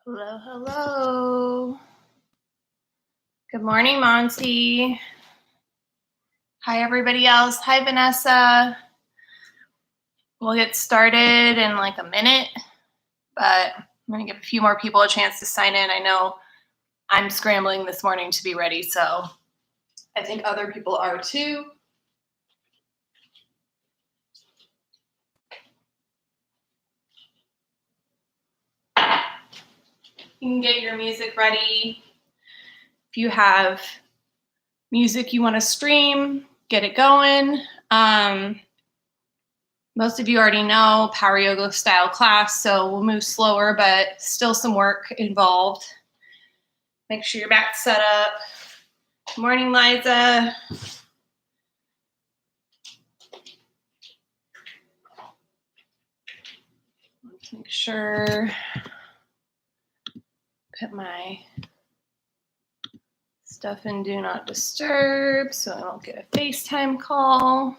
Hello, hello. Good morning, Monty. Hi, everybody else. Hi, Vanessa. We'll get started in like a minute, but I'm going to give a few more people a chance to sign in. I know I'm scrambling this morning to be ready, so I think other people are too. You can get your music ready. If you have music you want to stream, get it going. Most of you already know Power Yoga style class, so we'll move slower, but still some work involved. Make sure your back's set up. Good morning, Liza. Let's make sure. Put my stuff in Do Not Disturb so I don't get a FaceTime call.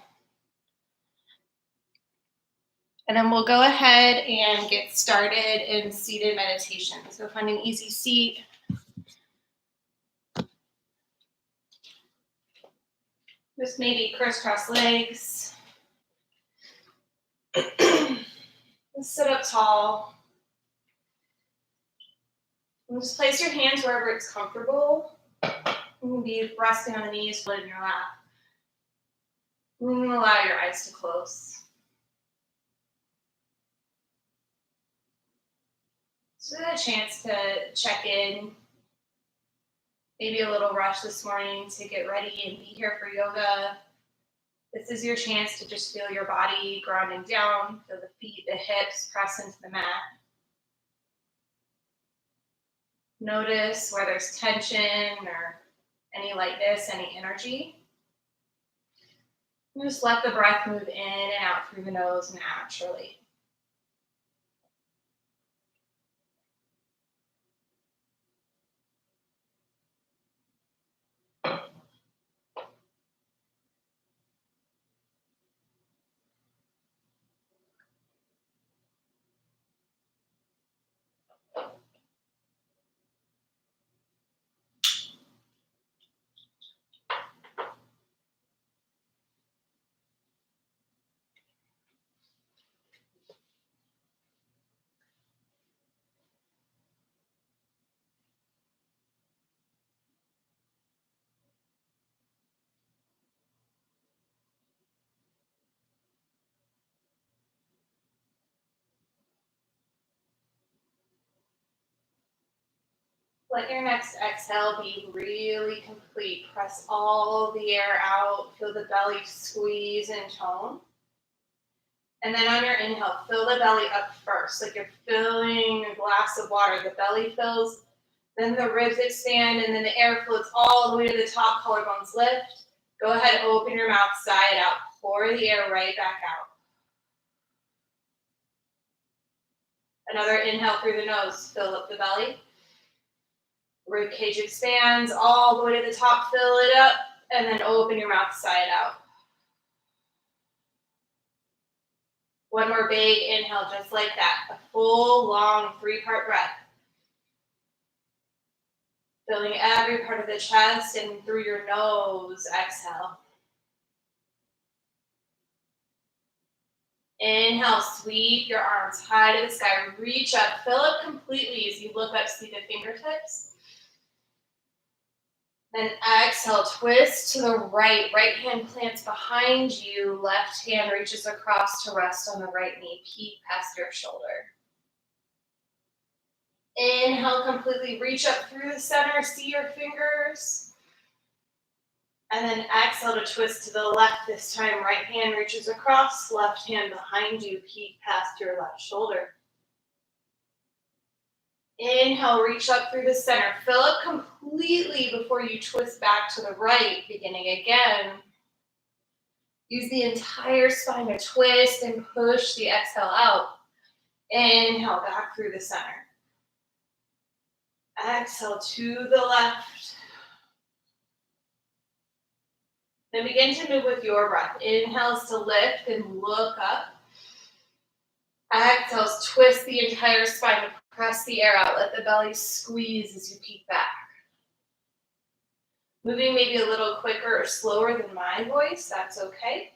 And then we'll go ahead and get started in seated meditation. So find an easy seat. Just maybe crisscross legs. Sit up tall. And just place your hands wherever it's comfortable. You can be resting on the knees, split in your lap. You can allow your eyes to close. So a chance to check in. Maybe a little rush this morning to get ready and be here for yoga. This is your chance to just feel your body grounding down, feel the feet, the hips press into the mat. Notice where there's tension or any lightness, any energy. And just let the breath move in and out through the nose naturally. Let your next exhale be really complete. Press all the air out. Feel the belly squeeze and tone. And then on your inhale, fill the belly up first, like you're filling a glass of water. The belly fills, then the ribs expand, and then the air floats all the way to the top, collarbones lift. Go ahead, open your mouth side out. Pour the air right back out. Another inhale through the nose, fill up the belly. Rib cage expands all the way to the top, fill it up, and then open your mouth side out. One more big inhale, just like that. A full, long, 3-part breath. Filling every part of the chest and through your nose, exhale. Inhale, sweep your arms high to the sky. Reach up, fill up completely as you look up, see the fingertips. Then exhale, twist to the right. Right hand plants behind you. Left hand reaches across to rest on the right knee. Peek past your shoulder. Inhale, completely reach up through the center. See your fingers. And then exhale to twist to the left. This time, right hand reaches across. Left hand behind you. Peek past your left shoulder. Inhale, reach up through the center. Fill up completely before you twist back to the right, beginning again. Use the entire spine to twist and push the exhale out. Inhale, back through the center. Exhale to the left. Then begin to move with your breath. Inhales to lift and look up. Exhales, twist the entire spine to Press the air out. Let the belly squeeze as you peek back. Moving maybe a little quicker or slower than my voice, that's okay.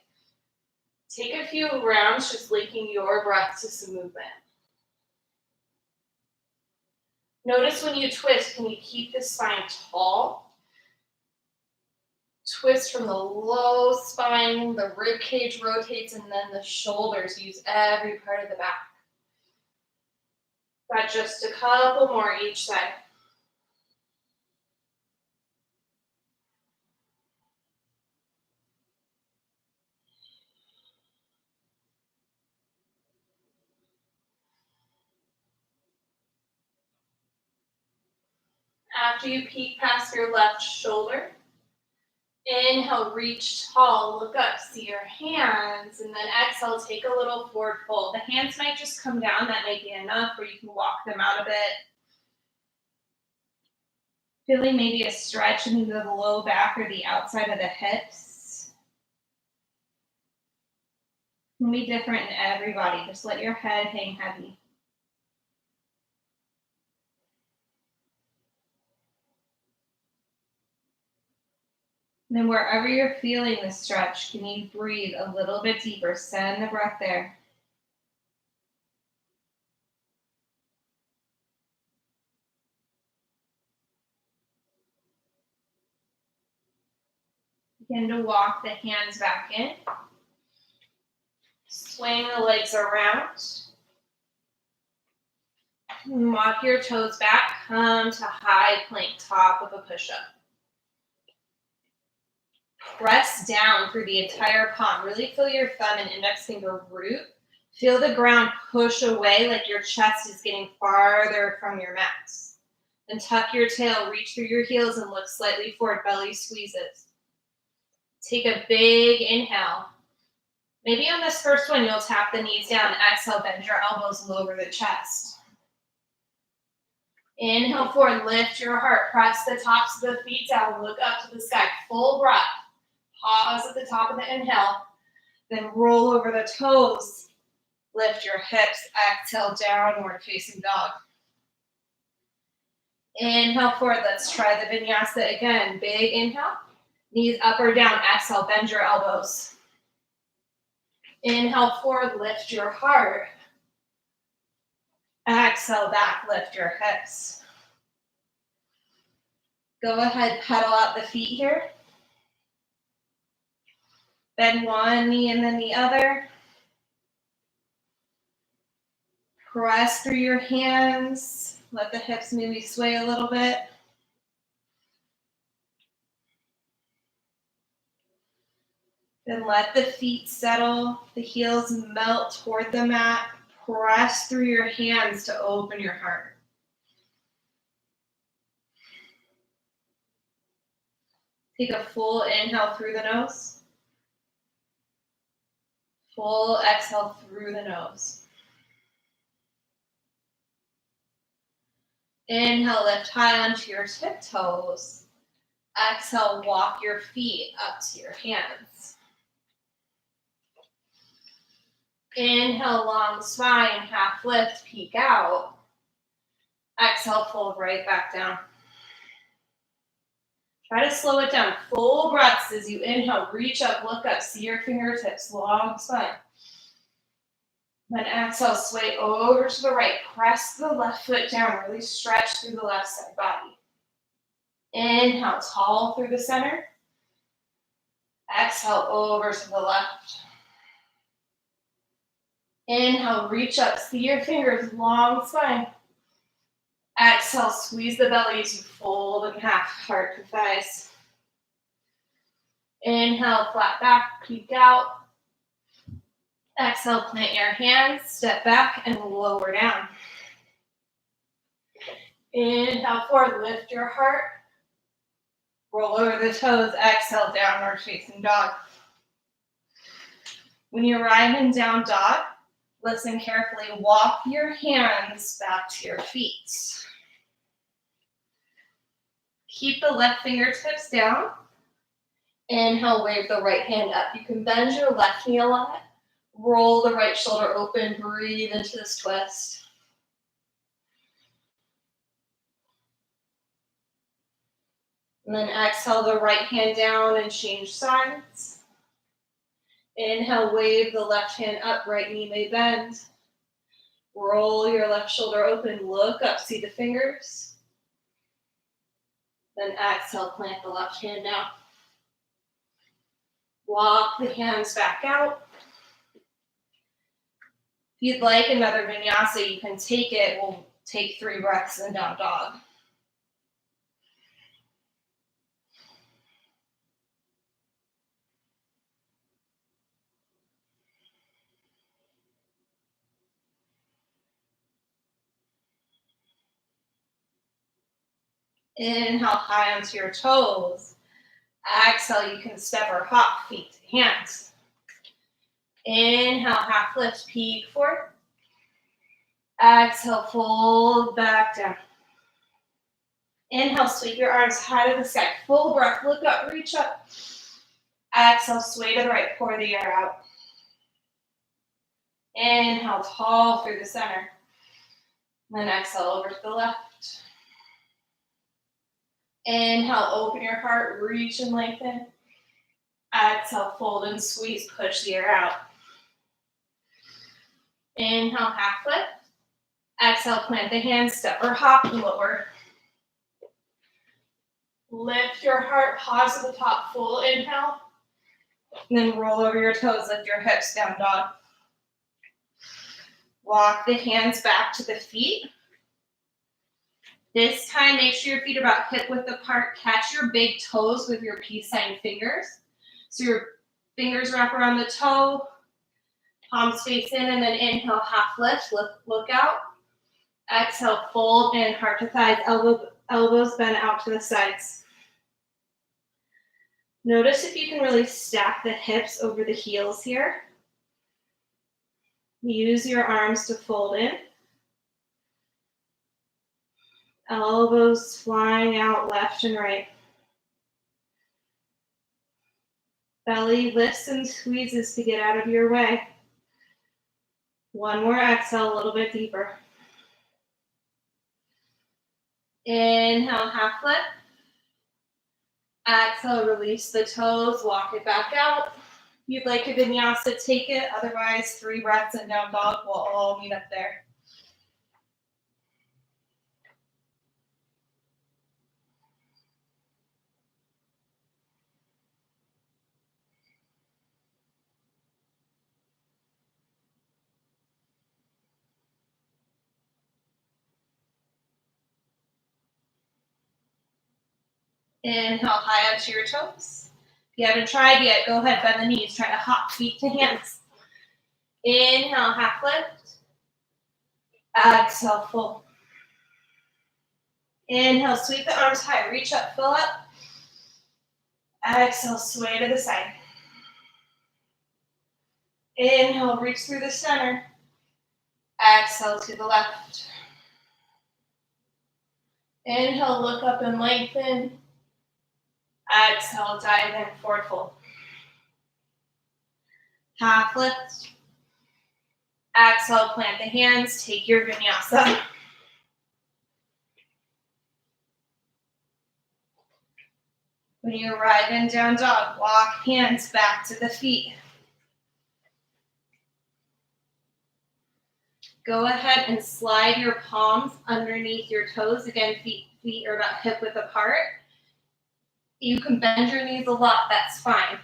Take a few rounds just linking your breath to some movement. Notice when you twist, can you keep the spine tall? Twist from the low spine, the rib cage rotates, and then the shoulders. Use every part of the back. Got just a couple more each side. After you peek past your left shoulder, inhale, reach tall, look up, see your hands, and then exhale, take a little forward fold. The hands might just come down, that might be enough, or you can walk them out a bit. Feeling maybe a stretch into the low back or the outside of the hips. It can be different in everybody. Just let your head hang heavy. And then wherever you're feeling the stretch, can you breathe a little bit deeper? Send the breath there. Begin to walk the hands back in. Swing the legs around. Walk your toes back. Come to high plank, top of a push-up. Press down through the entire palm. Really feel your thumb and index finger root. Feel the ground push away like your chest is getting farther from your mat. Then tuck your tail, reach through your heels and look slightly forward, belly squeezes. Take a big inhale. Maybe on this first one, you'll tap the knees down. Exhale, bend your elbows, lower the chest. Inhale forward, lift your heart. Press the tops of the feet down. Look up to the sky. Full breath. Pause at the top of the inhale. Then roll over the toes. Lift your hips. Exhale, downward facing dog. Inhale forward. Let's try the vinyasa again. Big inhale. Knees up or down. Exhale, bend your elbows. Inhale forward, lift your heart. Exhale back, lift your hips. Go ahead, pedal out the feet here. Bend one knee and then the other. Press through your hands. Let the hips maybe sway a little bit. Then let the feet settle, the heels melt toward the mat. Press through your hands to open your heart. Take a full inhale through the nose. Full exhale through the nose. Inhale, lift high onto your tiptoes. Exhale, walk your feet up to your hands. Inhale, long spine, half lift, peek out. Exhale, fold right back down. Try to slow it down. Full breaths as you inhale, reach up, look up, see your fingertips, long spine. Then exhale, sway over to the right. Press the left foot down, really stretch through the left side body. Inhale, tall through the center. Exhale, over to the left. Inhale, reach up, see your fingers, long spine. Exhale, squeeze the belly as you fold in half, heart to thighs. Inhale, flat back, peek out. Exhale, plant your hands, step back and lower down. Inhale forward, lift your heart. Roll over the toes, exhale, downward facing dog. When you're arriving down dog, listen carefully. Walk your hands back to your feet. Keep the left fingertips down. Inhale, wave the right hand up. You can bend your left knee a lot. Roll the right shoulder open. Breathe into this twist. And then exhale the right hand down and change sides. Inhale, wave the left hand up, right knee may bend. Roll your left shoulder open, look up, see the fingers. Then exhale, plant the left hand down. Walk the hands back out. If you'd like another vinyasa, you can take it. We'll take 3 breaths in down dog. Inhale high onto your toes. Exhale, you can step or hop, feet to hands. Inhale, half lift, peek forward. Exhale, fold back down. Inhale, sweep your arms high to the sky. Full breath, look up, reach up. Exhale, sway to the right, pour the air out. Inhale, tall through the center. Then exhale, over to the left. Inhale, open your heart, reach and lengthen. Exhale, fold and squeeze, push the air out. Inhale, half lift. Exhale, plant the hands, step or hop, lower. Lift your heart, pause at the top, full inhale. And then roll over your toes, lift your hips, down dog. Walk the hands back to the feet. This time, make sure your feet are about hip width apart. Catch your big toes with your peace sign fingers. So your fingers wrap around the toe, palms face in, and then inhale, half lift, look out. Exhale, fold in, heart to thighs, elbows bend out to the sides. Notice if you can really stack the hips over the heels here. Use your arms to fold in. Elbows flying out left and right. Belly lifts and squeezes to get out of your way. One more exhale, a little bit deeper. Inhale, half lift. Exhale, release the toes, walk it back out. If you'd like a vinyasa, take it. Otherwise, 3 breaths in down dog. We'll all meet up there. Inhale, high onto your toes. If you haven't tried yet, go ahead, bend the knees. Try to hop feet to hands. Inhale, half lift. Exhale, full. Inhale, sweep the arms high. Reach up, fill up. Exhale, sway to the side. Inhale, reach through the center. Exhale to the left. Inhale, look up and lengthen. Exhale, dive in, forward fold. Half lift. Exhale, plant the hands, take your vinyasa. When you arrive in down dog, walk hands back to the feet. Go ahead and slide your palms underneath your toes. Again, feet are about hip width apart. You can bend your knees a lot, that's fine.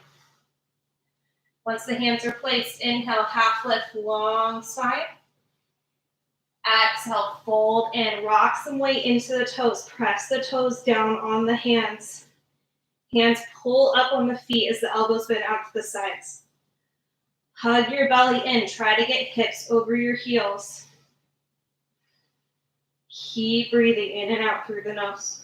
Once the hands are placed, inhale, half lift, long side. Exhale, fold and rock some weight into the toes. Press the toes down on the hands. Hands pull up on the feet as the elbows bend out to the sides. Hug your belly in. Try to get hips over your heels. Keep breathing in and out through the nose.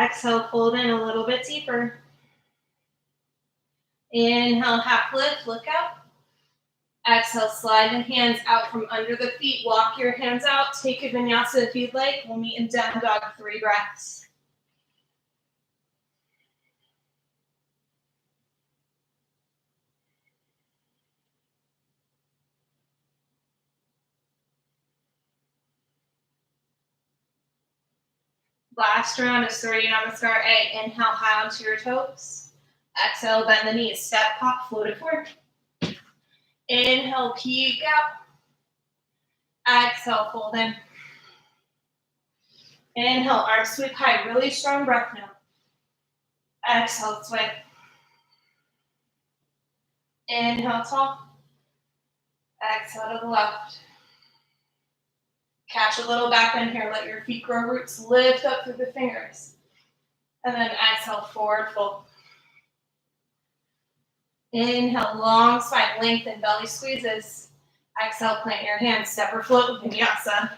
Exhale, fold in a little bit deeper. Inhale, half lift, look out. Exhale, slide the hands out from under the feet. Walk your hands out. Take a vinyasa if you'd like. We'll meet in down dog, 3 breaths. Last round is Surya Namaskar A. Inhale high onto your toes. Exhale, bend the knees. Step, pop, float it forward. Inhale, peek out. Exhale, fold in. Inhale, arms sweep high. Really strong breath now. Exhale, sway. Inhale, tall. Exhale to the left. Catch a little back bend here. Let your feet grow roots. Lift up through the fingers. And then exhale, forward fold. Inhale, long spine, lengthen, belly squeezes. Exhale, plant your hands, step or float, vinyasa.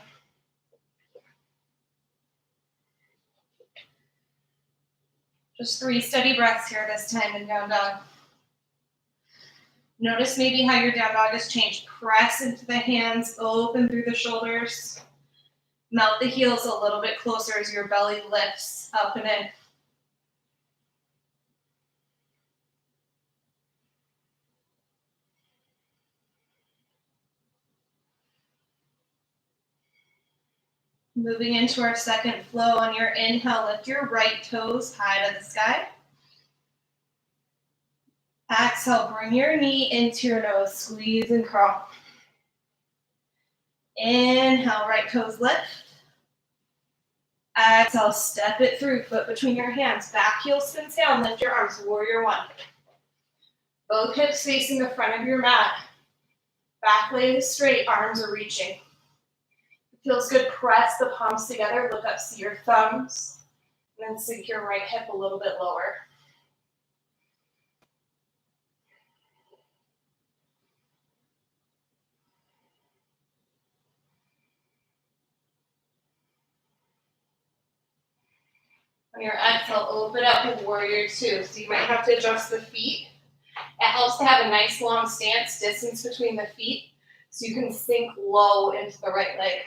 Just 3 steady breaths here this time in down dog. Notice maybe how your down dog has changed. Press into the hands, open through the shoulders. Melt the heels a little bit closer as your belly lifts up and in. Moving into our second flow. On your inhale, lift your right toes high to the sky. Exhale, bring your knee into your nose, squeeze and crawl. Inhale, right toes lift. Exhale, step it through, foot between your hands. Back heel spins down, lift your arms, warrior one. Both hips facing the front of your mat. Back leg is straight, arms are reaching. Feels good, press the palms together, look up, see your thumbs, and then sink your right hip a little bit lower. On your exhale, open up with warrior two. So you might have to adjust the feet. It helps to have a nice long stance, distance between the feet, so you can sink low into the right leg.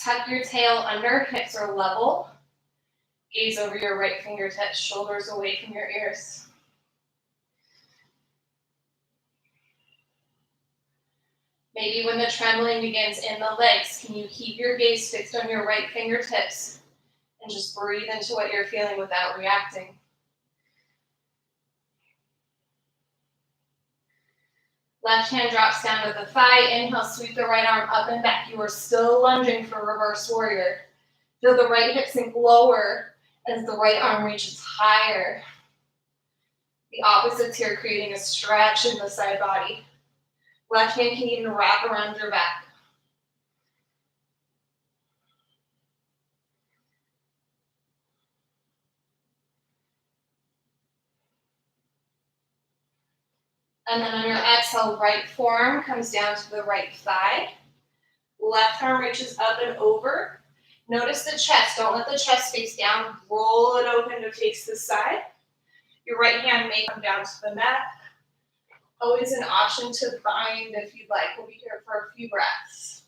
Tuck your tail under, hips are level. Gaze over your right fingertips, shoulders away from your ears. Maybe when the trembling begins in the legs, can you keep your gaze fixed on your right fingertips and just breathe into what you're feeling without reacting? Left hand drops down to the thigh. Inhale, sweep the right arm up and back. You are still lunging for reverse warrior. Feel the right hip sink lower as the right arm reaches higher. The opposites here, creating a stretch in the side body. Left hand can even wrap around your back. And then on your exhale, right forearm comes down to the right thigh. Left arm reaches up and over. Notice the chest. Don't let the chest face down. Roll it open to face the side. Your right hand may come down to the mat. Always an option to bind if you'd like. We'll be here for a few breaths.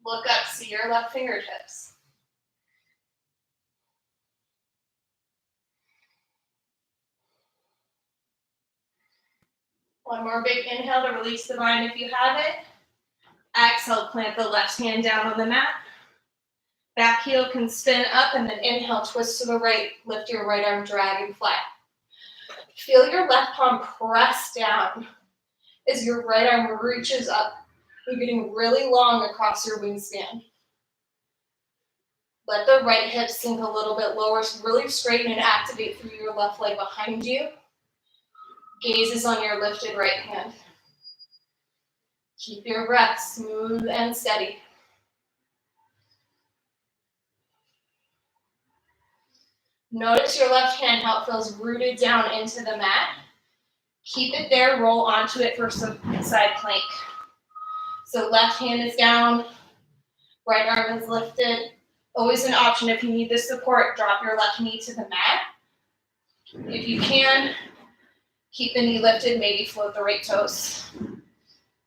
Look up, see your left fingertips. One more big inhale to release the mind if you have it. Exhale, plant the left hand down on the mat. Back heel can spin up, and then inhale, twist to the right. Lift your right arm, dragonfly. Feel your left palm press down as your right arm reaches up. You're getting really long across your wingspan. Let the right hip sink a little bit lower, so really straighten and activate through your left leg behind you. Gaze is on your lifted right hand. Keep your breath smooth and steady. Notice your left hand, how it feels rooted down into the mat. Keep it there, roll onto it for some side plank. So left hand is down, right arm is lifted. Always an option if you need the support, drop your left knee to the mat. If you can, keep the knee lifted, maybe float the right toes.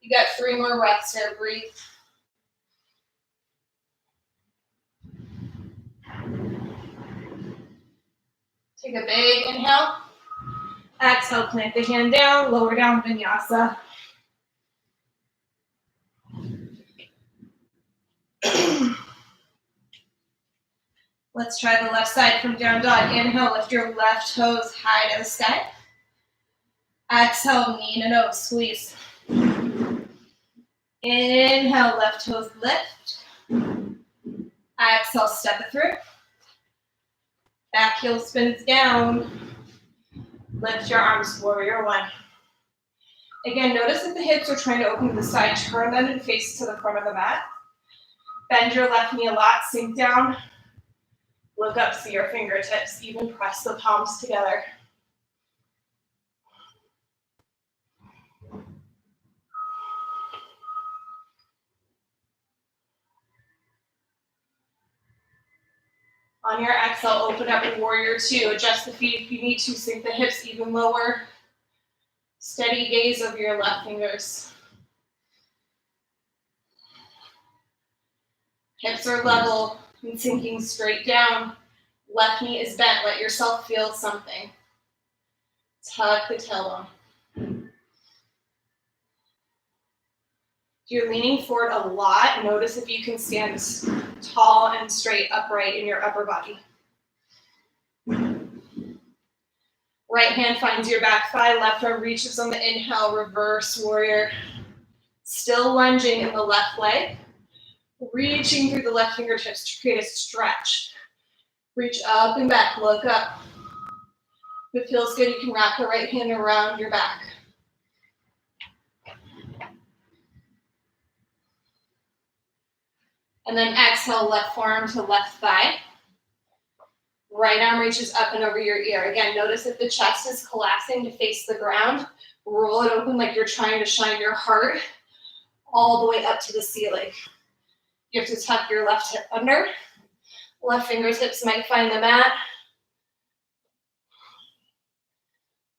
You got 3 more breaths here, breathe. Take a big inhale. Exhale, plant the hand down, lower down, vinyasa. Let's try the left side from down dog. Inhale, lift your left toes high to the sky. Exhale, knee to nose, squeeze. Inhale, left toes lift. Exhale, step it through. Back heel spins down. Lift your arms, warrior one. Again, notice that the hips are trying to open to the side. Turn them and face to the front of the mat. Bend your left knee a lot, sink down. Look up, see your fingertips. Even press the palms together. On your exhale, open up in warrior two. Adjust the feet if you need to. Sink the hips even lower. Steady gaze over your left fingers. Hips are level and sinking straight down. Left knee is bent. Let yourself feel something. Tuck the tailbone. If you're leaning forward a lot, notice if you can stand tall and straight upright in your upper body. Right hand finds your back thigh, left arm reaches on the inhale, reverse warrior. Still lunging in the left leg, reaching through the left fingertips to create a stretch. Reach up and back, look up. If it feels good, you can wrap the right hand around your back. And then exhale, left forearm to left thigh. Right arm reaches up and over your ear. Again, notice if the chest is collapsing to face the ground, roll it open like you're trying to shine your heart all the way up to the ceiling. You have to tuck your left hip under. Left fingertips might find the mat.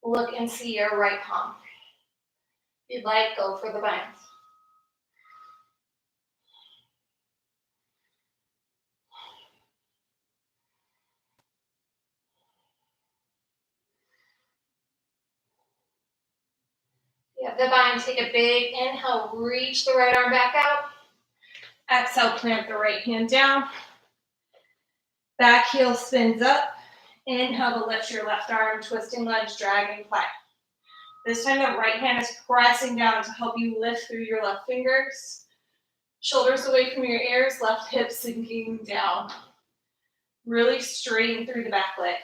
Look and see your right palm. If you'd like, go for the bind. You have the bind, take a big inhale, reach the right arm back out. Exhale, plant the right hand down. Back heel spins up. Inhale to lift your left arm, twisting lunge, dragonfly. This time the right hand is pressing down to help you lift through your left fingers. Shoulders away from your ears, left hip sinking down. Really straighten through the back leg.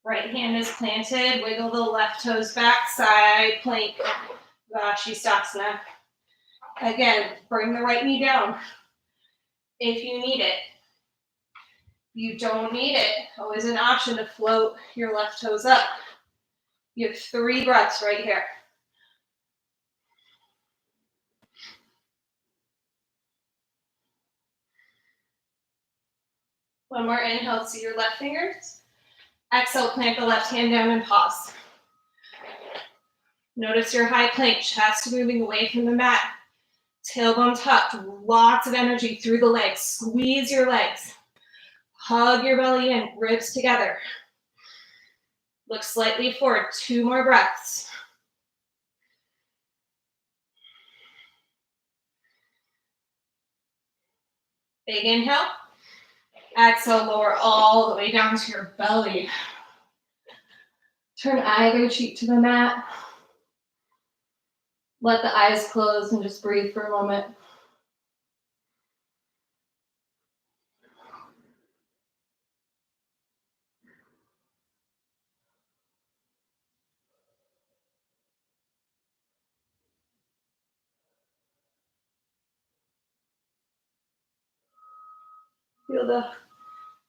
Right hand is planted, wiggle the left toes back, side plank, Vashisthasana. Again, bring the right knee down if you need it. You don't need it. Always an option to float your left toes up. You have 3 breaths right here. One more inhale, see your left fingers. Exhale, plant the left hand down and pause. Notice your high plank, chest moving away from the mat. Tailbone tucked, lots of energy through the legs. Squeeze your legs. Hug your belly in, ribs together. Look slightly forward, 2 more breaths. Big inhale. Exhale, lower all the way down to your belly. Turn either cheek to the mat. Let the eyes close and just breathe for a moment.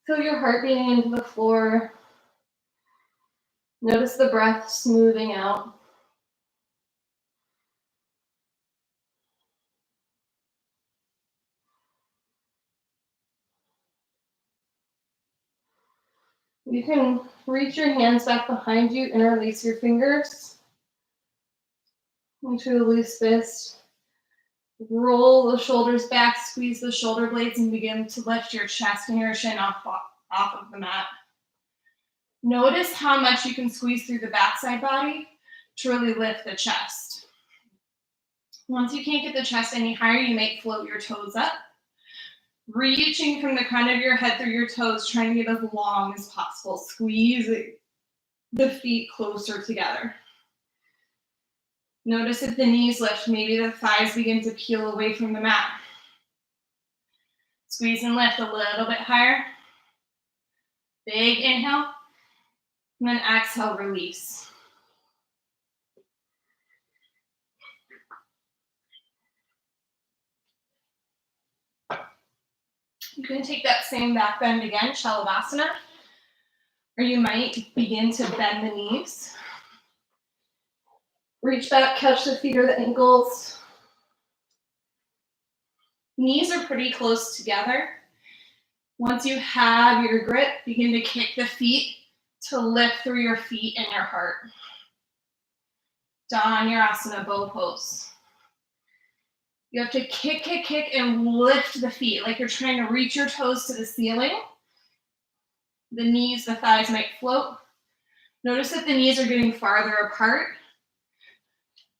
Feel your heart beating into the floor. Notice the breath smoothing out. You can reach your hands back behind you and release your fingers into a loose fist. Roll the shoulders back, squeeze the shoulder blades, and begin to lift your chest and your chin off of the mat. Notice how much you can squeeze through the backside body to really lift the chest. Once you can't get the chest any higher, you might float your toes up, reaching from the crown of your head through your toes, trying to get as long as possible. Squeeze the feet closer together. Notice if the knees lift, maybe the thighs begin to peel away from the mat. Squeeze and lift a little bit higher. Big inhale, and then exhale, release. You can take that same back bend again, Shalabhasana, or you might begin to bend the knees. Reach back, catch the feet or the ankles. Knees are pretty close together. Once you have your grip, begin to kick the feet to lift through your feet and your heart. Dhanurasana, bow pose. You have to kick, kick, kick, and lift the feet like you're trying to reach your toes to the ceiling. The knees, the thighs might float. Notice if the knees are getting farther apart.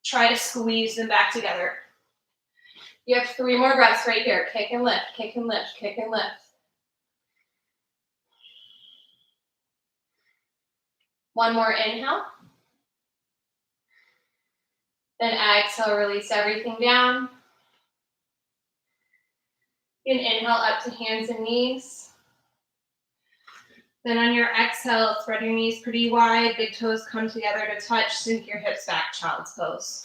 Try to squeeze them back together. You have 3 more breaths right here. Kick and lift, kick and lift, kick and lift. One more inhale. Then exhale, release everything down. You can inhale up to hands and knees. Then on your exhale, spread your knees pretty wide, big toes come together to touch, sink your hips back, child's pose.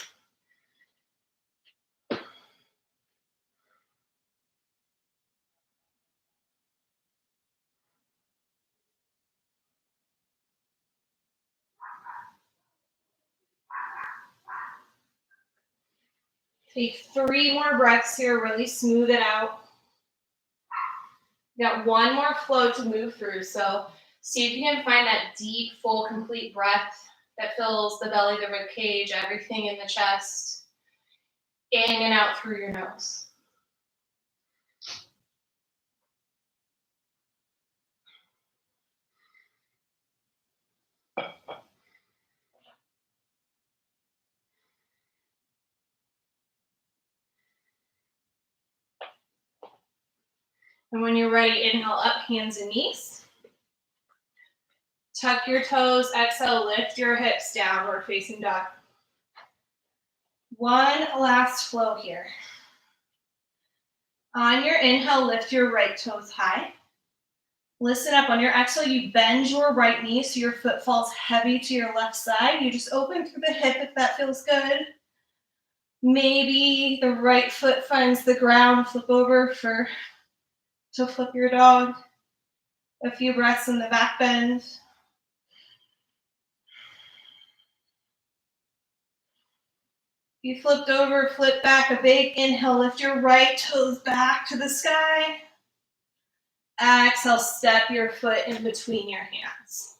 Take 3 more breaths here, really smooth it out. You got 1 more flow to move through, so see if you can find that deep, full, complete breath that fills the belly, the rib cage, everything in the chest, in and out through your nose. And when you're ready, inhale up, hands and knees. Tuck your toes, exhale, lift your hips, downward facing dog. 1 last flow here. On your inhale, lift your right toes high. Listen up, on your exhale, you bend your right knee so your foot falls heavy to your left side. You just open through the hip if that feels good. Maybe the right foot finds the ground, flip over to flip your dog. A few breaths in the back bend. You flipped over, flip back, a big inhale, lift your right toes back to the sky. Exhale, step your foot in between your hands.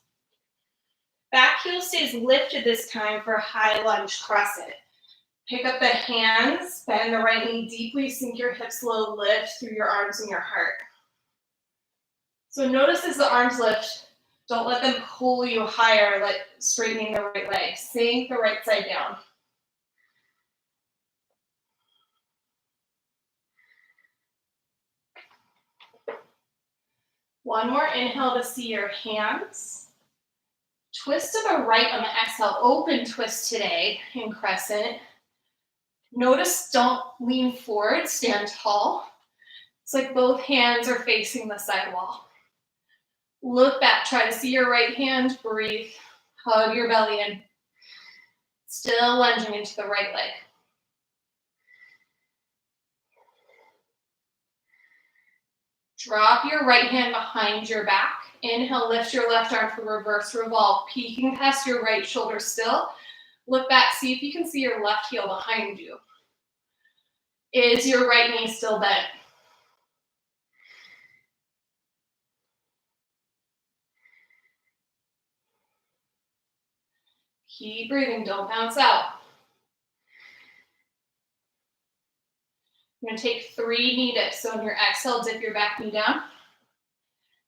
Back heel stays lifted this time for a high lunge crescent. Pick up the hands, bend the right knee deeply, sink your hips low, lift through your arms and your heart. So notice as the arms lift, don't let them pull you higher, like straightening the right leg. Sink the right side down. One more inhale to see your hands. Twist to the right on the exhale, open twist today in crescent. Notice, don't lean forward, stand tall. It's like both hands are facing the side wall. Look back, try to see your right hand, breathe, hug your belly in. Still lunging into the right leg. Drop your right hand behind your back. Inhale, lift your left arm for reverse revolve, peeking past your right shoulder still. Look back, see if you can see your left heel behind you. Is your right knee still bent? Keep breathing, don't bounce out. I'm going to take 3 knee dips. So on your exhale, dip your back knee down.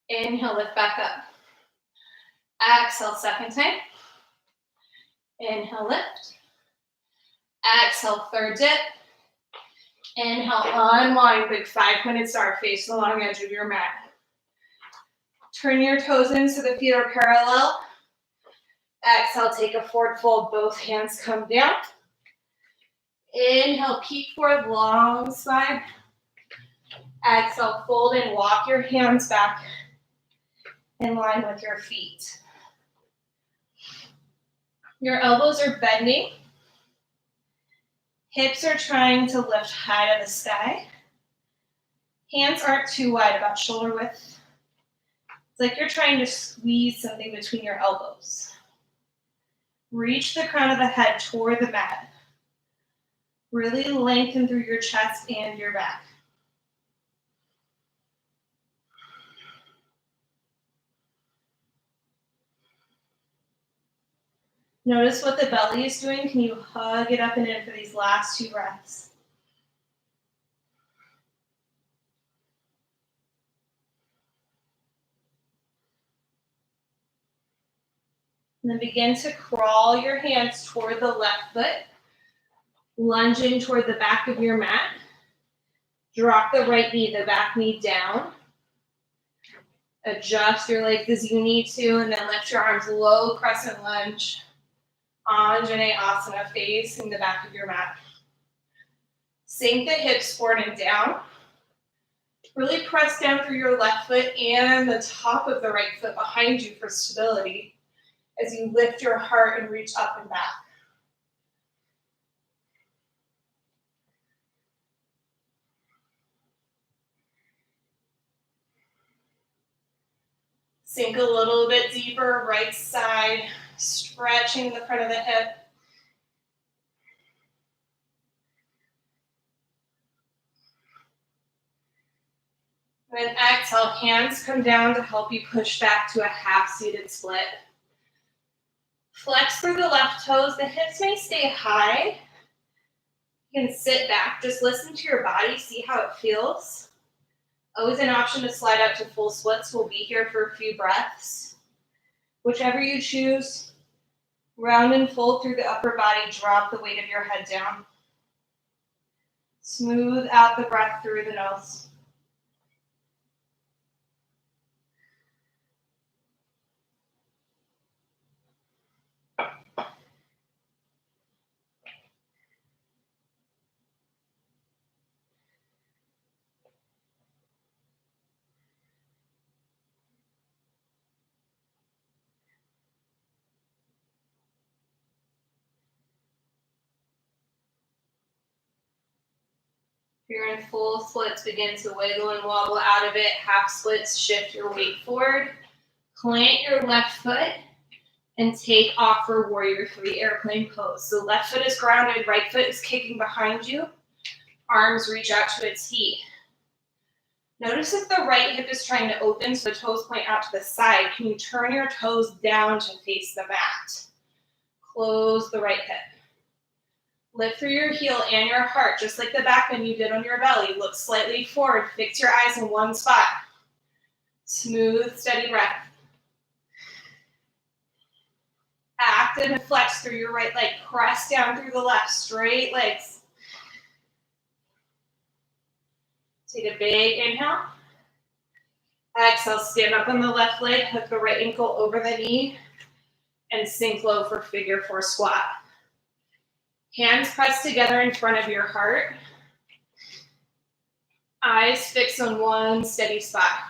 Inhale, lift back up. Exhale, second time. Inhale, lift. Exhale, third dip. Inhale, unwind, big 5-minute star, face the long edge of your mat. Turn your toes in so the feet are parallel. Exhale, take a forward fold, both hands come down. Inhale, peek forward, long spine. Exhale, fold and walk your hands back in line with your feet. Your elbows are bending. Hips are trying to lift high to the sky. Hands aren't too wide, about shoulder width. It's like you're trying to squeeze something between your elbows. Reach the crown of the head toward the mat. Really lengthen through your chest and your back. Notice what the belly is doing. Can you hug it up and in for these last 2 breaths? And then begin to crawl your hands toward the left foot, lunging toward the back of your mat. Drop the right knee, the back knee down. Adjust your legs as you need to, and then lift your arms, low crescent lunge. Anjaneyasana, facing the back of your mat. Sink the hips forward and down. Really press down through your left foot and the top of the right foot behind you for stability as you lift your heart and reach up and back. Sink a little bit deeper, right side, stretching the front of the hip. And then exhale, hands come down to help you push back to a half-seated split. Flex through the left toes. The hips may stay high. You can sit back. Just listen to your body. See how it feels. Always an option to slide out to full splits. We'll be here for a few breaths. Whichever you choose, round and fold through the upper body. Drop the weight of your head down. Smooth out the breath through the nose. If you're in full splits, begin to wiggle and wobble out of it. Half splits, shift your weight forward. Plant your left foot and take off for warrior 3 airplane pose. So left foot is grounded, right foot is kicking behind you. Arms reach out to its feet. Notice if the right hip is trying to open, so the toes point out to the side. Can you turn your toes down to face the mat? Close the right hip. Lift through your heel and your heart, just like the back bend you did on your belly. Look slightly forward. Fix your eyes in one spot. Smooth, steady breath. Active and flex through your right leg. Press down through the left. Straight legs. Take a big inhale. Exhale, stand up on the left leg. Hook the right ankle over the knee. And sink low for figure 4 squat. Hands pressed together in front of your heart. Eyes fixed on one steady spot.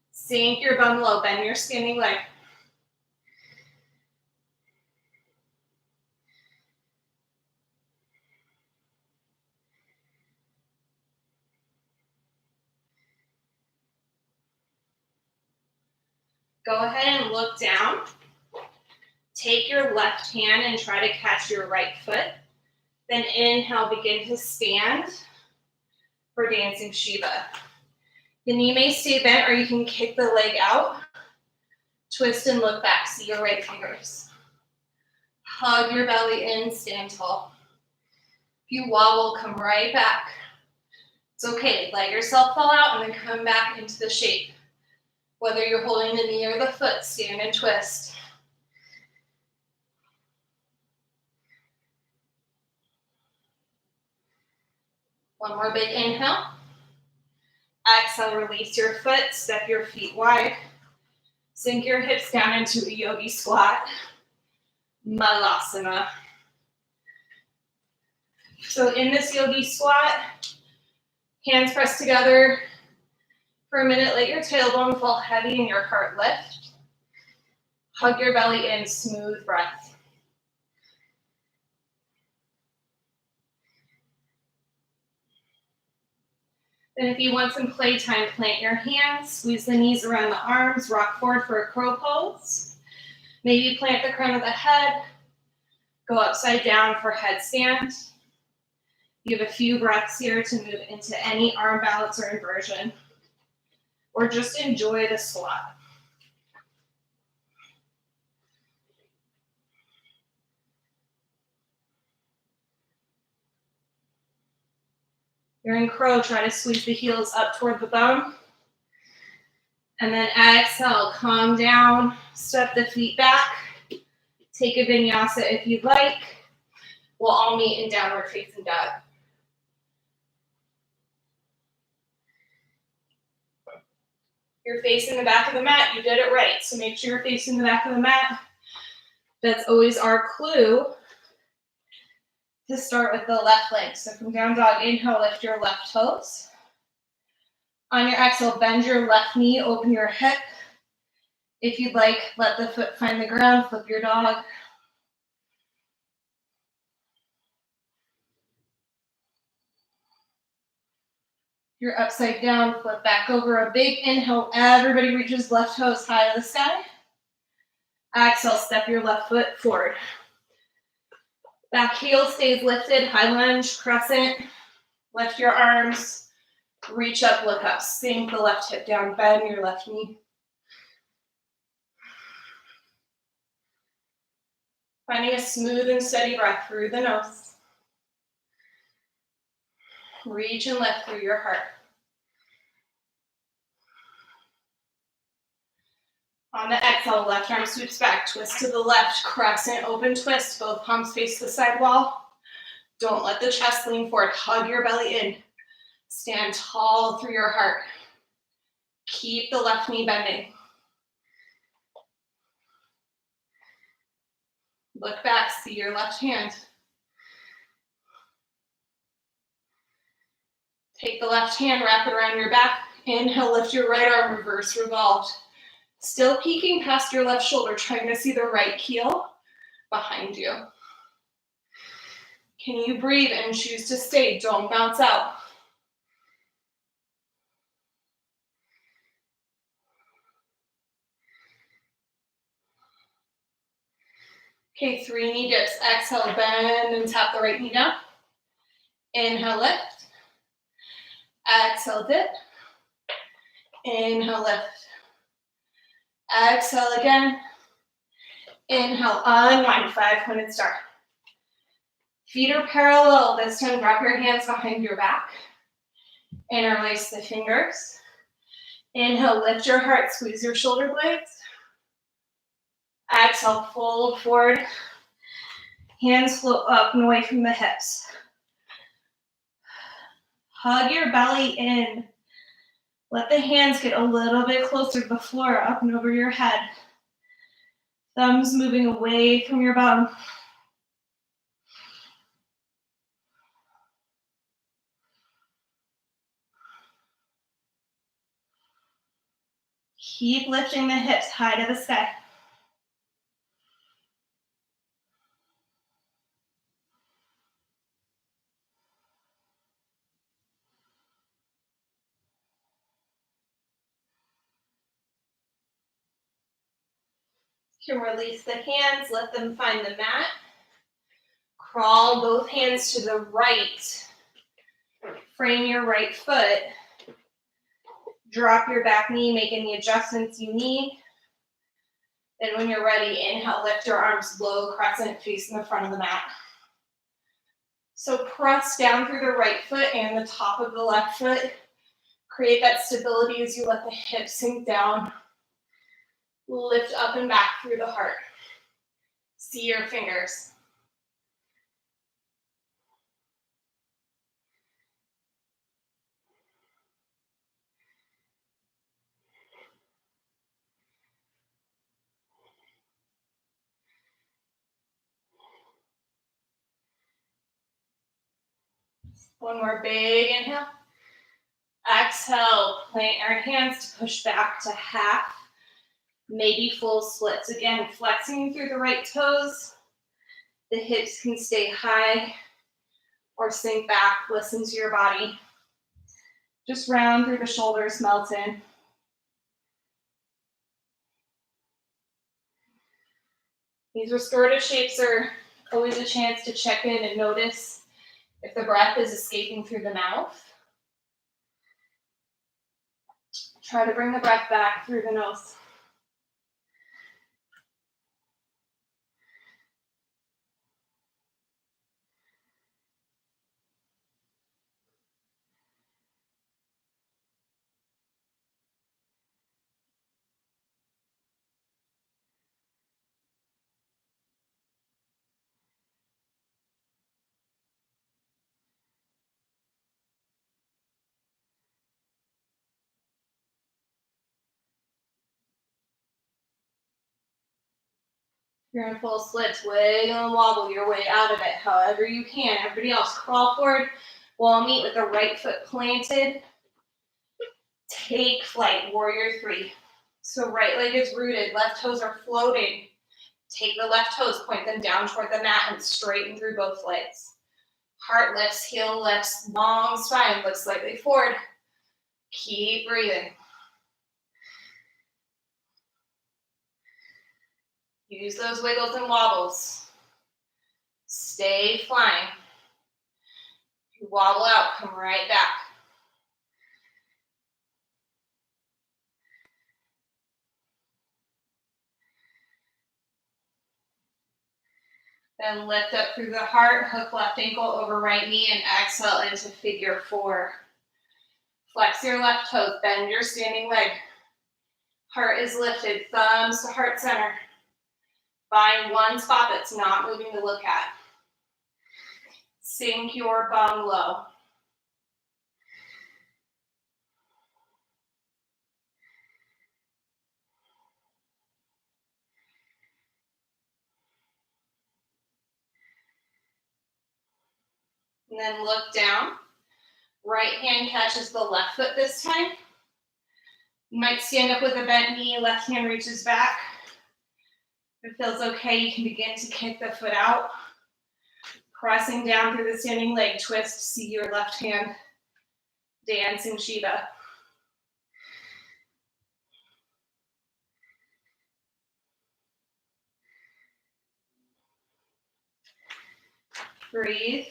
Sink your bum low, bend your standing leg. Go ahead and look down. Take your left hand and try to catch your right foot. Then inhale, begin to stand for dancing Shiva. The knee may stay bent or you can kick the leg out. Twist and look back, see your right fingers. Hug your belly in, stand tall. If you wobble, come right back. It's okay, let yourself fall out and then come back into the shape. Whether you're holding the knee or the foot, stand and twist. One more big inhale. Exhale, release your foot, step your feet wide. Sink your hips down into a yogi squat. Malasana. So in this yogi squat, hands pressed together. For a minute, let your tailbone fall heavy and your heart lift. Hug your belly in, smooth breath. Then if you want some playtime, plant your hands, squeeze the knees around the arms, rock forward for a crow pose. Maybe plant the crown of the head, go upside down for headstand. You have a few breaths here to move into any arm balance or inversion, or just enjoy the squat. You're in crow, try to squeeze the heels up toward the bum. And then exhale, calm down, step the feet back. Take a vinyasa if you'd like. We'll all meet in downward facing dog. You're facing the back of the mat, you did it right. So make sure you're facing the back of the mat. That's always our clue to start with the left leg. So from down dog, inhale, lift your left toes. On your exhale, bend your left knee, open your hip. If you'd like, let the foot find the ground, flip your dog. You're upside down, flip back over. A big inhale, everybody reaches left toes high to the sky. Exhale, step your left foot forward. Back heel stays lifted, high lunge, crescent. Lift your arms, reach up, look up. Sink the left hip down, bend your left knee. Finding a smooth and steady breath through the nose. Reach and lift through your heart. On the exhale, left arm sweeps back, twist to the left, crescent, open twist, both palms face the side wall. Don't let the chest lean forward, hug your belly in. Stand tall through your heart. Keep the left knee bending. Look back, see your left hand. Take the left hand, wrap it around your back. Inhale, lift your right arm, reverse revolved. Still peeking past your left shoulder, trying to see the right heel behind you. Can you breathe and choose to stay? Don't bounce out. Okay, 3 knee dips. Exhale, bend and tap the right knee down. Inhale, lift. Exhale, dip. Inhale, lift. Exhale again. Inhale, unwind, 5-minute start. Feet are parallel. This time, wrap your hands behind your back. Interlace the fingers. Inhale, lift your heart, squeeze your shoulder blades. Exhale, fold forward. Hands float up and away from the hips. Hug your belly in. Let the hands get a little bit closer to the floor, up and over your head. Thumbs moving away from your bum. Keep lifting the hips high to the sky. You can release the hands, let them find the mat. Crawl both hands to the right. Frame your right foot. Drop your back knee, make any adjustments you need. Then when you're ready, inhale, lift your arms low, crescent, facing the front of the mat. So press down through the right foot and the top of the left foot. Create that stability as you let the hips sink down. Lift up and back through the heart. See your fingers. One more big inhale. Exhale, plant your hands to push back to half, maybe full splits. Again, flexing through the right toes. The hips can stay high or sink back. Listen to your body. Just round through the shoulders, melt in. These restorative shapes are always a chance to check in and notice if the breath is escaping through the mouth. Try to bring the breath back through the nose. You're in full splits, wiggle and wobble your way out of it however you can. Everybody else, crawl forward, wall meet with the right foot planted. Take flight, warrior three. So right leg is rooted, left toes are floating. Take the left toes, point them down toward the mat and straighten through both legs. Heart lifts, heel lifts, long spine, look slightly forward. Keep breathing. Use those wiggles and wobbles. Stay flying. You wobble out, come right back. Then lift up through the heart, hook left ankle over right knee, and exhale into figure four. Flex your left toes, bend your standing leg. Heart is lifted, thumbs to heart center. Find one spot that's not moving to look at. Sink your bum low. And then look down. Right hand catches the left foot this time. You might stand up with a bent knee, left hand reaches back. If it feels okay, you can begin to kick the foot out. Pressing down through the standing leg twist, see your left hand dancing Shiva. Breathe.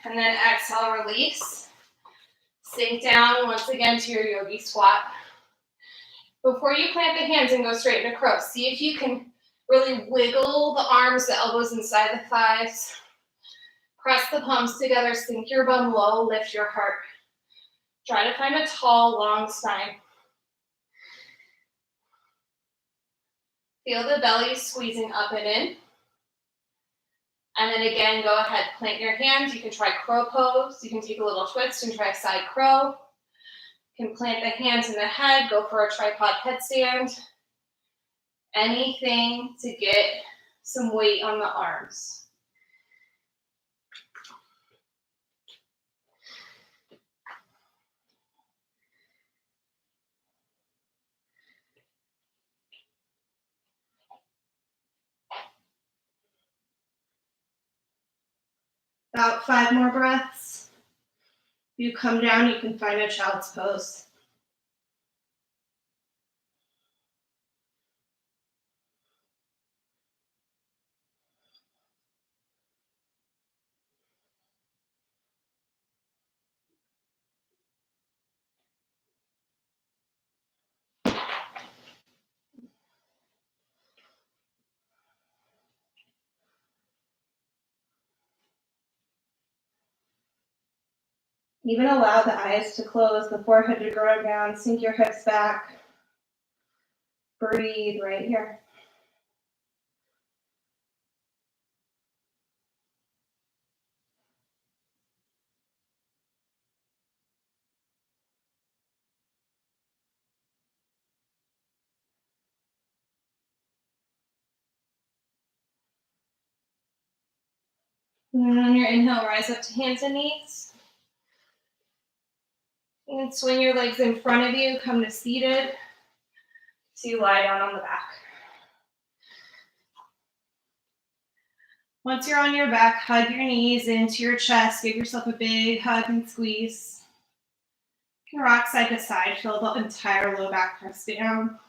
And then exhale, release. Sink down once again to your yogi squat. Before you plant the hands and go straight into crow, see if you can really wiggle the arms, the elbows inside the thighs. Press the palms together, sink your bum low, lift your heart. Try to find a tall, long spine. Feel the belly squeezing up and in. And then again, go ahead, plant your hands. You can try crow pose. You can take a little twist and try side crow. You can plant the hands in the head, go for a tripod headstand. Anything to get some weight on the arms. About 5 more breaths. If you come down, you can find a child's pose. Even allow the eyes to close, the forehead to draw down, sink your hips back. Breathe right here. And then on your inhale, rise up to hands and knees. And swing your legs in front of you, come to seated. So you lie down on the back. Once you're on your back, hug your knees into your chest. Give yourself a big hug and squeeze. You can rock side to side, feel the entire low back press down.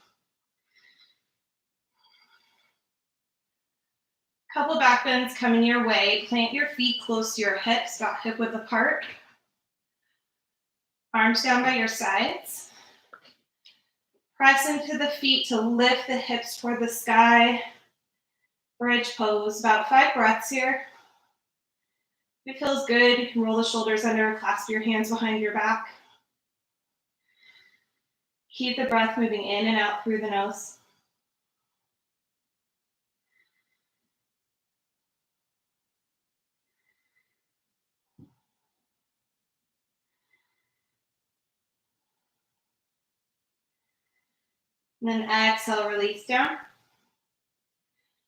Couple back bends coming your way. Plant your feet close to your hips, about hip width apart. Arms down by your sides. Press into the feet to lift the hips toward the sky. Bridge pose, about 5 breaths here. If it feels good, you can roll the shoulders under, clasp your hands behind your back. Keep the breath moving in and out through the nose. And then exhale, release down.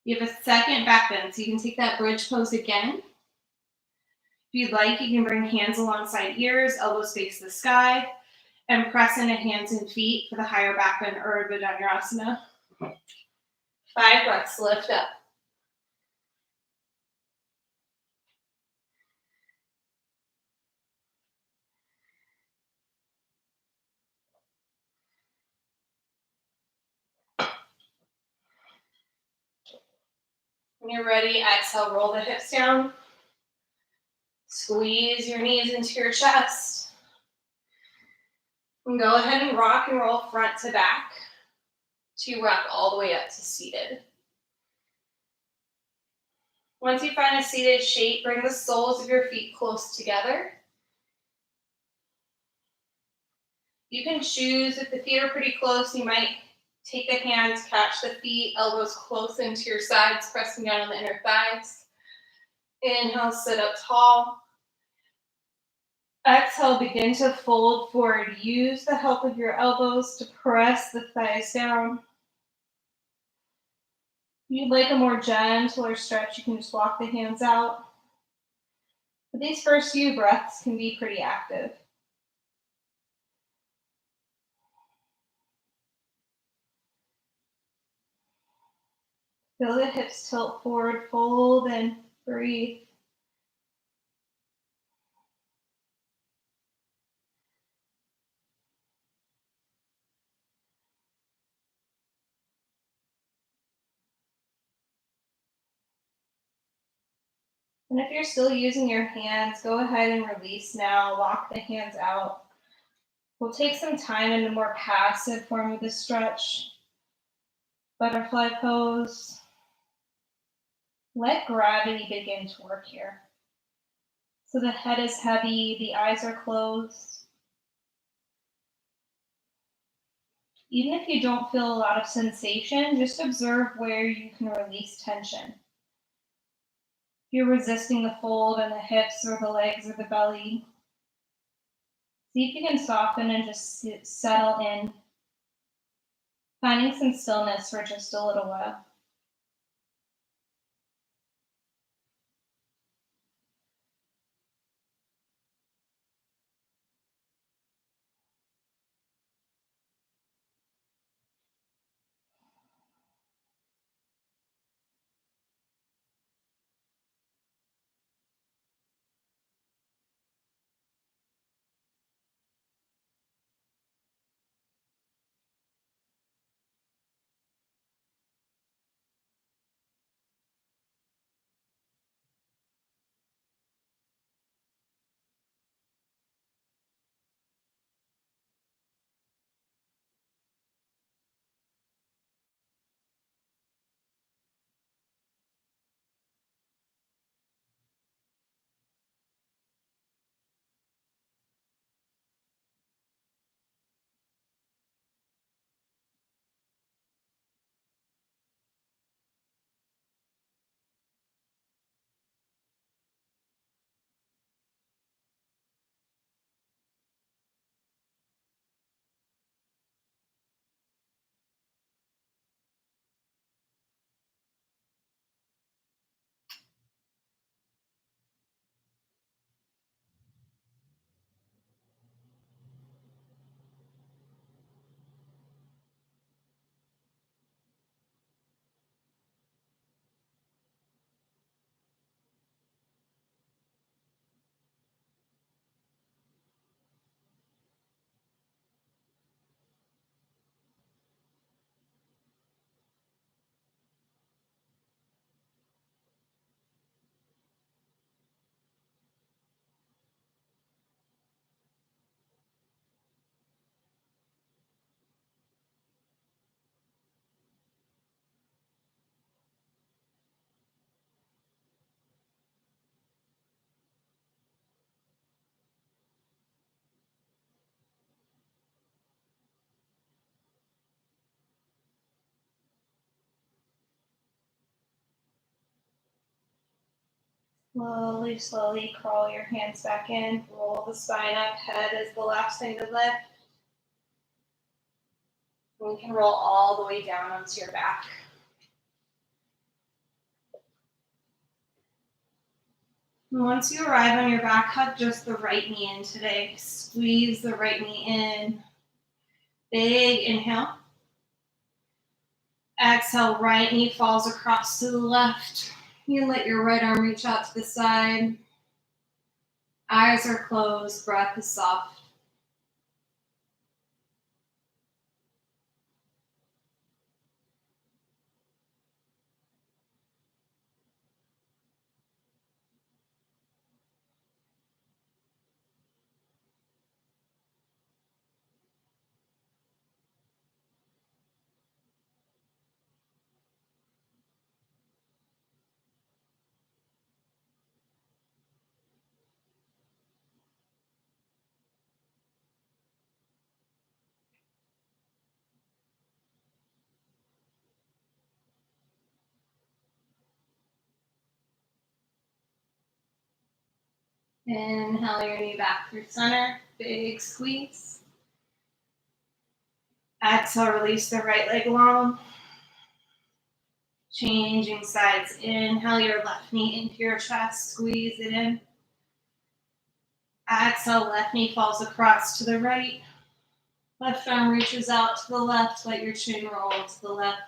You have a second back bend, so you can take that bridge pose again. If you'd like, you can bring hands alongside ears, elbows face the sky, and press into hands and feet for the higher back bend, Urdhva Dhanurasana. 5 breaths, lift up. When you're ready, exhale, roll the hips down. Squeeze your knees into your chest. And go ahead and rock and roll front to back to rock all the way up to seated. Once you find a seated shape, bring the soles of your feet close together. You can choose, if the feet are pretty close, you might take the hands, catch the feet, elbows close into your sides, pressing down on the inner thighs. Inhale, sit up tall. Exhale, begin to fold forward. Use the help of your elbows to press the thighs down. If you'd like a more gentler stretch, you can just walk the hands out. But these first few breaths can be pretty active. Feel the hips tilt forward, fold, and breathe. And if you're still using your hands, go ahead and release now. Lock the hands out. We'll take some time in a more passive form of the stretch. Butterfly pose. Let gravity begin to work here. So the head is heavy, the eyes are closed. Even if you don't feel a lot of sensation, just observe where you can release tension. If you're resisting the fold in the hips or the legs or the belly, see if you can soften and just settle in, finding some stillness for just a little while. Slowly, slowly crawl your hands back in. Roll the spine up. Head is the last thing to lift. We can roll all the way down onto your back. And once you arrive on your back, hug just the right knee in today. Squeeze the right knee in. Big inhale. Exhale, right knee falls across to the left. You let your right arm reach out to the side. Eyes are closed, breath is soft. Inhale your knee back through center, big squeeze. Exhale, release the right leg long. Changing sides. Inhale your left knee into your chest, squeeze it in. Exhale, left knee falls across to the right. Left arm reaches out to the left, let your chin roll to the left.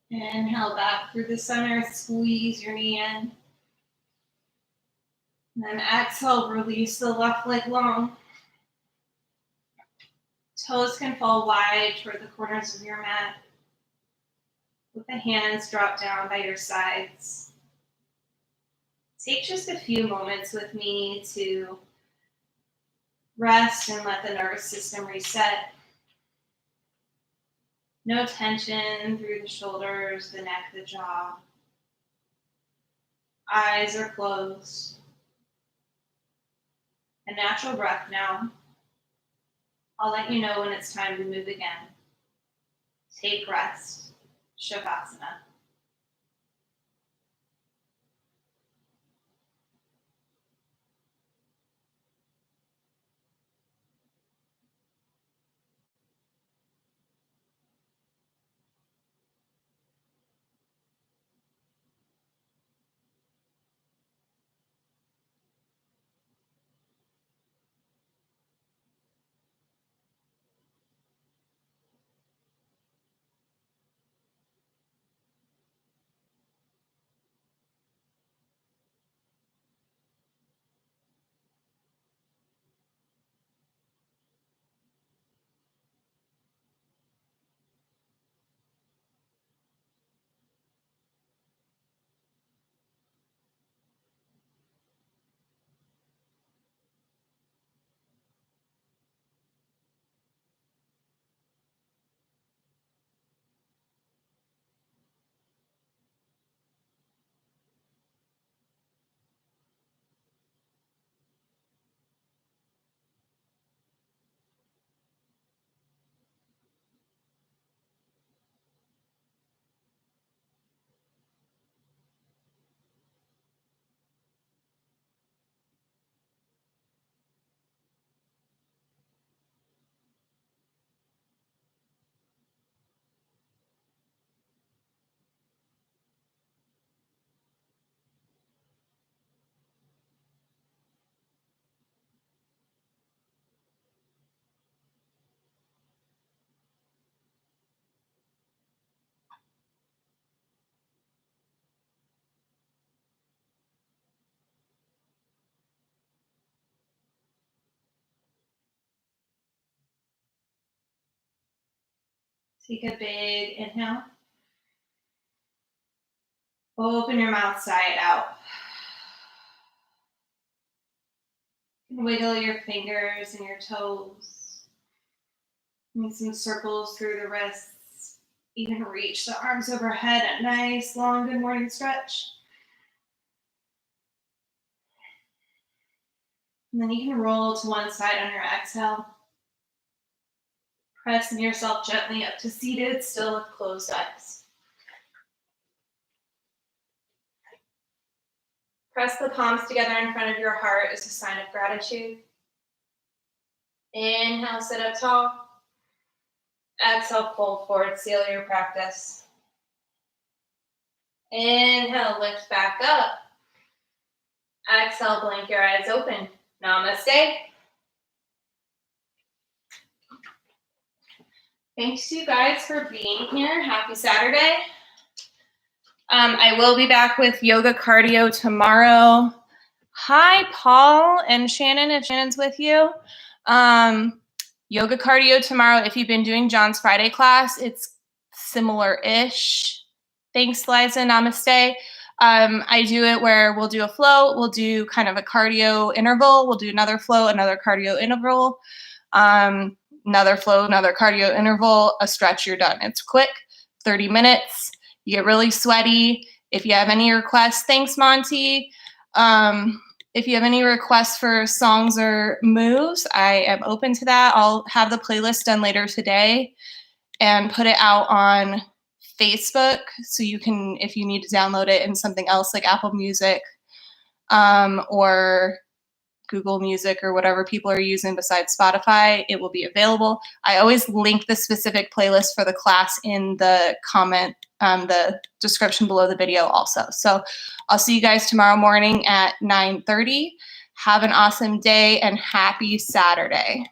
Inhale back through the center, squeeze your knee in. And then exhale, release the left leg long. Toes can fall wide toward the corners of your mat. Let the hands drop down by your sides. Take just a few moments with me to rest and let the nervous system reset. No tension through the shoulders, the neck, the jaw. Eyes are closed. A natural breath now. I'll let you know when it's time to move again. Take rest. Shavasana. Take a big inhale. Open your mouth side out. Wiggle your fingers and your toes. Make some circles through the wrists. Even reach the arms overhead. A nice long good morning stretch. And then you can roll to one side on your exhale. Pressing yourself gently up to seated, still with closed eyes. Press the palms together in front of your heart as a sign of gratitude. Inhale, sit up tall. Exhale, fold forward, seal your practice. Inhale, lift back up. Exhale, blink your eyes open. Namaste. Thanks you guys for being here. Happy Saturday. I will be back with yoga cardio tomorrow. Hi, Paul and Shannon, if Shannon's with you. Yoga cardio tomorrow. If you've been doing John's Friday class, it's similar-ish. Thanks, Liza. Namaste. I do it where we'll do a flow, we'll do kind of a cardio interval, we'll do another flow, another cardio interval, another flow, another cardio interval, a stretch, you're done. It's quick, 30 minutes. You get really sweaty. If you have any requests, thanks, Monty. If you have any requests for songs or moves, I am open to that. I'll have the playlist done later today and put it out on Facebook, so you can, if you need to download it in something else like Apple Music or Google Music or whatever people are using besides Spotify, it will be available. I always link the specific playlist for the class in the comment, the description below the video also. So I'll see you guys tomorrow morning at 9:30. Have an awesome day and happy Saturday.